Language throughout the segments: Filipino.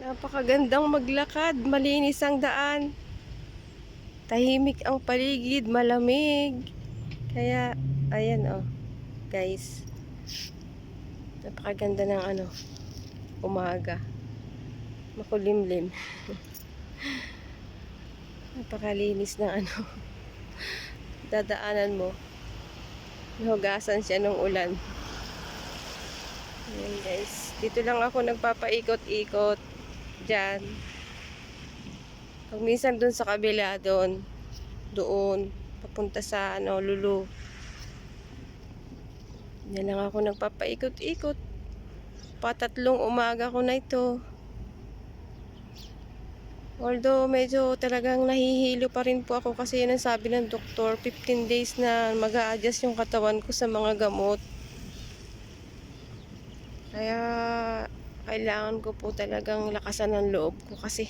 Napakagandang maglakad, malinis ang daan. Tahimik ang paligid, malamig. Kaya, ayan oh, guys. Napakaganda ng umaga. Makulimlim. Napakalinis ng dadaanan mo. Nahugasan siya ng ulan. Ayan guys. Dito lang ako nagpapaikot-ikot. Diyan. Pag minsan dun sa kabila, doon, papunta sa Lulu. Diyan lang ako nagpapaikot-ikot. Patatlong umaga ko na ito. Although medyo talagang nahihilo pa rin po ako kasi yun ang sabi ng doktor, 15 days na mag-a-adjust yung katawan ko sa mga gamot. Kaya kailangan ko po talagang lakasan ng loob ko kasi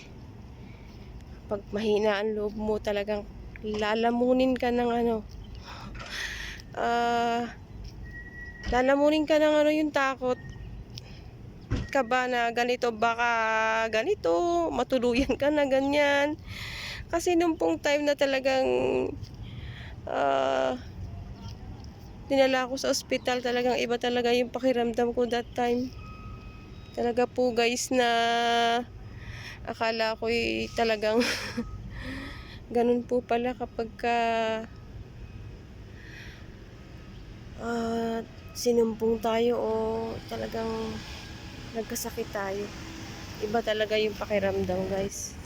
pag mahina ang loob mo talagang lalamunin ka ng lalamunin ka ng yung takot ka ba na ganito, baka ganito, matuluyan ka na ganyan. Kasi nung pong time na talagang dinala ako sa ospital, talagang iba talaga yung pakiramdam ko that time. Talaga po guys na akala ko talagang ganun po pala kapag sinumpong tayo o talagang nagkasakit tayo. Iba talaga yung pakiramdam guys.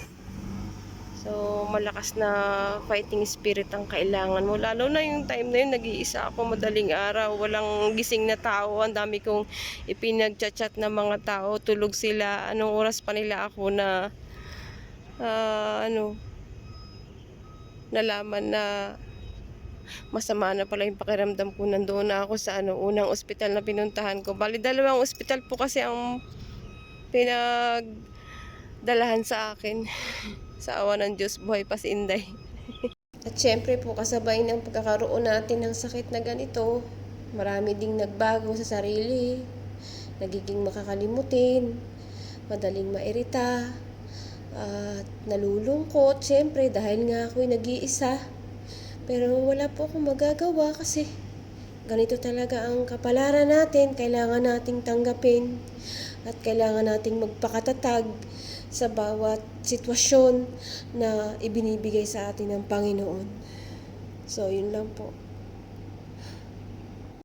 So malakas na fighting spirit ang kailangan mo. Lalo na yung time na yun, nag-iisa ako, madaling araw, walang gising na tao. Ang dami kong ipinag-chat na mga tao, tulog sila. Anong oras pa nila ako na nalaman na masama na pala yung pakiramdam ko. Nandoon na ako sa unang ospital na pinuntahan ko. Bali, dalawang ospital po kasi ang pinagdalahan sa akin. Sa awa ng Diyos, buhay pa si Inday. At syempre po, kasabay ng pagkakaroon natin ng sakit na ganito, marami ding nagbago sa sarili, nagiging makakalimutin, madaling mairita, at nalulungkot, syempre dahil nga ako'y nag-iisa. Pero wala po akong magagawa kasi ganito talaga ang kapalaran natin. Kailangan nating tanggapin at kailangan nating magpakatatag sa bawat sitwasyon na ibinibigay sa atin ng Panginoon. So, yun lang po.